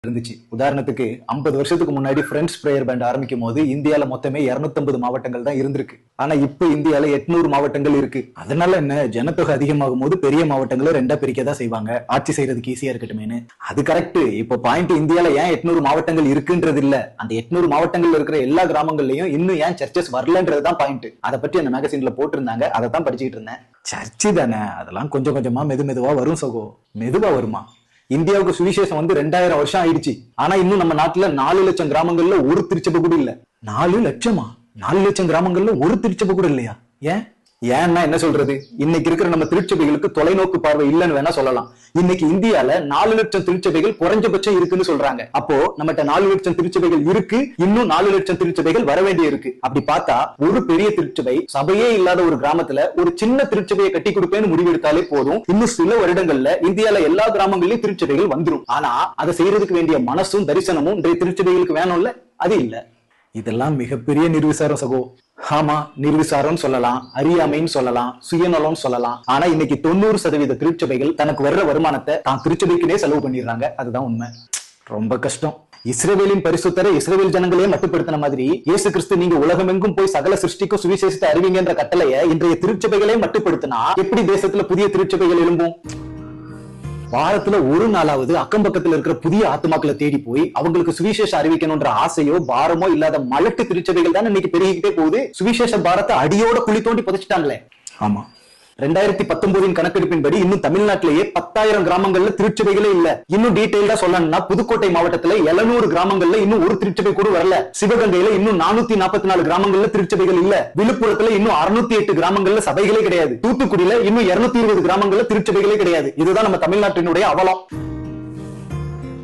இருந்துச்சு. உதாரணத்துக்கு 50 வருஷத்துக்கு முன்னாடி பிரெண்ட்ஸ் பிரேயர் பேண்ட் ஆரம்பிக்கும் போது இந்தியால மொத்தமே 250 மாவட்டங்கள் தான் இருந்திருக்கு. ஆனா இப்ப இந்தியால 800 மாவட்டங்கள் இருக்கு. அதனால என்ன, ஜனத்தொகை அதிகமாகும் போது பெரிய மாவட்டங்களை ரெண்டா பிரிக்க தான் செய்வாங்க, ஆட்சி செய்யறதுக்கு ஈஸியா இருக்கட்டுமேனு. அது கரெக்ட். இப்ப பாயிண்ட் இந்தியால ஏன் 800 மாவட்டங்கள் இருக்குன்றது இல்ல, அந்த 800 மாவட்டங்கள்ல இருக்கிற எல்லா கிராமங்கள்லயும் இன்னும் ஏன் சர்ச்சஸ் வரலன்றதுதான் பாயிண்ட். அதை பற்றி அந்த மேகசின்ல போட்டிருந்தாங்க, அதை தான் படிச்சுட்டு இருந்தேன். சர்ச்சு தானே, அதெல்லாம் கொஞ்சம் கொஞ்சமா மெதுவா வரும் சகோ. மெதுவா வருமா? இந்தியாவுக்கு சுவிசேஷம் வந்து 2000 வருஷம் ஆயிடுச்சு. ஆனா இன்னும் நம்ம நாட்டுல 4 லட்சம் கிராமங்கள்ல ஒரு திருச்சபை கூட இல்ல. 4 லட்சமா? 4 லட்சம் கிராமங்கள்ல ஒரு திருச்சபை கூட இல்லையா? ஏன்னா என்ன சொல்றது, இன்னைக்கு இருக்கிற நம்ம திருச்சபைகளுக்கு தொலைநோக்கு பார்வை இல்லைன்னு வேணா சொல்லலாம். இன்னைக்கு இந்தியால 4 லட்சம் திருச்சபைகள் குறைஞ்சபட்சம் இருக்குன்னு சொல்றாங்க. அப்போ நம்மகிட்ட 4 லட்சம் திருச்சபைகள் இருக்கு, இன்னும் 4 லட்சம் திருச்சபைகள் வர வேண்டி இருக்கு. அப்படி பார்த்தா ஒரு பெரிய திருச்சபை சபையே இல்லாத ஒரு கிராமத்துல ஒரு சின்ன திருச்சபையை கட்டி கொடுப்பேன்னு முடிவெடுத்தாலே போதும், இன்னும் சில வருடங்கள்ல இந்தியால எல்லா கிராமங்களையும் திருச்சபைகள் வந்துடும். ஆனா அதை செய்யறதுக்கு வேண்டிய மனசும் தரிசனமும் இன்றைய திருச்சபைகளுக்கு வேணும்ல, அது இல்ல. இதெல்லாம் மிகப்பெரிய நிர்விசாரம் சகோ. ஆமா, நிர்விசாரம் சொல்லலாம், அறியாமைன்னு சொல்லலாம், சுயநலம் சொல்லலாம். ஆனா இன்னைக்கு 90% திருச்சபைகள் தனக்கு வர்ற வருமானத்தை தான் திருச்சபைக்குனே செலவு பண்ணிடுறாங்க. அதுதான் உண்மை. ரொம்ப கஷ்டம். இஸ்ரவேலின் பரிசுத்தரை இஸ்ரவேல் ஜனங்களே மட்டுப்படுத்தின மாதிரி இயேசு கிறிஸ்து நீங்க உலகமெங்கும் போய் சகல சிருஷ்டிக்கும் சுவிசேஷத்தை அறிவிங்கன்ற கட்டளையை இன்றைய திருச்சபைகளே மட்டுப்படுத்தினா எப்படி தேசத்துல புதிய திருச்சபைகள் எழும்பும்? வாரத்துல ஒரு நாளாவது அக்கம் பக்கத்துல இருக்கிற புதிய ஆத்மாக்களை தேடி போய் அவங்களுக்கு சுவிசேஷம் அறிவிக்கணும்ன்ற ஆசையோ பாரமோ இல்லாத மலட்டு திருச்சபைகள் தான் இன்னைக்கு பெருகிக்கிட்டே போகுது. சுவிசேஷ பாரத்தை அடியோட குழி தோண்டி புதைச்சிட்டாங்களே. ஆமா, 2019 கணக்கெடுப்பின்படி இன்னும் தமிழ்நாட்டிலேயே 10,000 கிராமங்கள்ல திருச்சபைகளே இல்ல. இன்னும் டீடைல்டா சொல்லணும்னா புதுக்கோட்டை மாவட்டத்துல 700 கிராமங்கள்ல இன்னும் ஒரு திருச்சபை கூட வரல. சிவகங்கையில இன்னும் 444 கிராமங்கள்ல திருச்சபைகள் இல்ல. விழுப்புரத்துல இன்னும் 608 கிராமங்கள்ல சபைகளே கிடையாது. தூத்துக்குடியில இன்னும் 220 கிராமங்கள்ல திருச்சபைகளே கிடையாது. இதுதான் நம்ம தமிழ்நாட்டினுடைய அவலம்.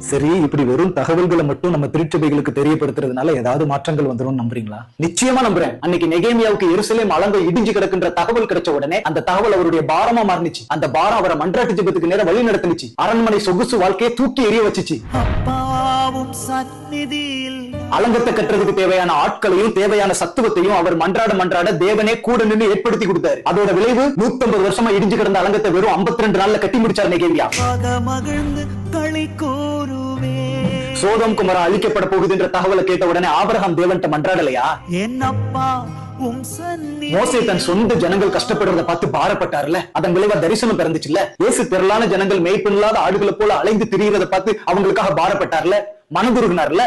சரி, இப்படி வெறும் தகவல்களை மட்டும் நம்ம திருச்சபைகளுக்கு தெரியப்படுத்துறதுனால ஏதாவது மாற்றங்கள் வந்துடும் நம்புறீங்களா? நிச்சயமா நம்புறேன். அன்னைக்கு நெகேமியாவுக்கு எருசலேம் அலங்கை இடிஞ்சு கிடக்குன்ற தகவல் கிடைச்ச உடனே அந்த தகவல் அவருடைய பாரமா மாறிச்சு. அந்த பாரம் அவரை மன்றாட்டு ஜெபத்துக்கு நேரம் வழி நடத்துச்சு. அரண்மனை சொகுசு வாழ்க்கையை தூக்கி எறிய வச்சுச்சு. அலங்கத்தை கட்டுறதுக்கு தேவையான ஆட்களையும் தேவையான சத்துவத்தையும் அவர் மன்றாட தேவனே கூட நின்று ஏற்படுத்தி கொடுத்தாரு. அதோட விளைவு 150 வருஷமா இடிஞ்சு கிடந்த அலங்கத்தை வெறும் 52 நாள்ல கட்டி முடிச்சார் நெகேமியா. சோதோம் குமாரா அழிக்கப்பட போகுது என்ற தகவலை கேட்ட உடனே ஆபிரகாம் தேவன்ட்ட மன்றாடலையா? மோசே தன் சொந்த ஜனங்கள் கஷ்டப்படுறத பார்த்து பாரப்பட்டார்ல, அதன் விளைவா தரிசனம் பிறந்துச்சுல்ல. இயேசு திரளான ஜனங்கள் மேய்ப்பில்லாத ஆடுகளை போல அலைந்து திரிகிறத பார்த்து அவங்களுக்காக பாரப்பட்டார்ல, மனதுருகினார்ல.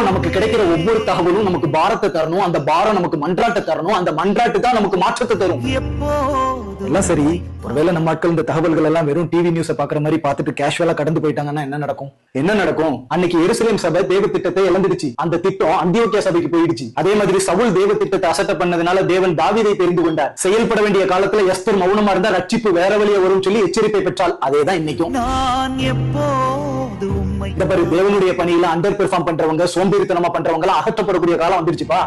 நமக்கு கிடைக்கிற ஒவ்வொரு தகவலும் நமக்கு பாரத்தை தரணும், அந்த பாரம் நமக்கு மன்றாட்டை தரணும், அந்த மன்றாட்டு தான் நமக்கு மாற்றத்தை தரும். எல்லாம் சரி, ஒருவேளை நம்ம மக்கள் இந்த தகவல்கள் எல்லாம் வெறும் டிவி நியூஸை பாக்குற மாதிரி பார்த்துட்டு கேஷுவலா கடந்து போயிட்டாங்கன்னா என்ன நடக்கும்? அன்னைக்கு எருசலேம் சபை தேவ திட்டத்தை இழந்துடுச்சு. அந்த திட்டம் அந்தியோக்கியா சபைக்கு போயிடுச்சு. அதே மாதிரி சவுல் தேவ திட்டத்தை அசட்டை பண்ணதுனால தேவன் தாவீதை தெரிந்து கொண்டார். செயல்பட வேண்டிய காலத்துல எஸ்தர் மௌனமா இருந்தா ரட்சிப்பு வேற வழியா வரும் சொல்லி எச்சரிப்பை பெற்றால். அதேதான் இன்னைக்கும். இந்த மாதிரி தேவனுடைய பணியில அண்டர் பெர்ஃபார்ம் பண்றவங்க, சோம்பேறித்தனமா பண்றவங்க எல்லாம் அகற்றப்படக்கூடிய காலம் வந்துருச்சுப்பா.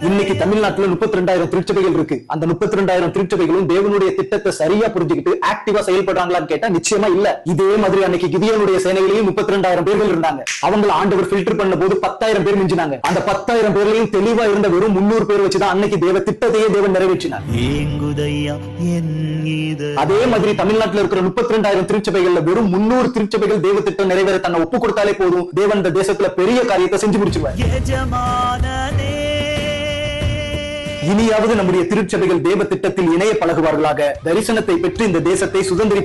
இன்னைக்கு தமிழ்நாட்டுல 32,000 திருச்சபைகள் இருக்கு. அந்த 32,000 திருச்சபைகளும் தேவனுடைய திட்டத்தை சரியா புரிஞ்சுக்கிட்டு ஆக்டிவா செயல்படுறாங்களான்னு கேட்டா நிச்சயமா இல்ல. இதே மாதிரி அன்னைக்கு கிதியோனுடைய சேனைகளையும் 32,000 பேர்கள் இருந்தாங்க. அவங்களை ஆண்டவர் ஃபில்டர் பண்ண போது 10,000 பேர் மிஞ்சினாங்க. அந்த 10,000 பேர்லயும் தெளிவா இருந்த வெறும் 300 பேர் வச்சுதான் அன்னைக்கு தேவ திட்டத்தையே தேவன் நிறைவேற்றினார். அதே மாதிரி தமிழ்நாட்டில் இருக்கிற 32,000 திருச்சபைகள்ல வெறும் 300 திருச்சபைகள் தேவ திட்டம் நிறைவேற தன்னை ஒப்பு கொடுத்தாலே போதும், தேவன் இந்த தேசத்துல பெரிய காரியத்தை செஞ்சு முடிச்சுவார். இனியாவது நம்முடைய திருச்சபைகள் தேவ திட்டத்தில் இணைய பழகுவார்களாக. தரிசனத்தை பெற்று இந்த தேசத்தை சுதந்திரி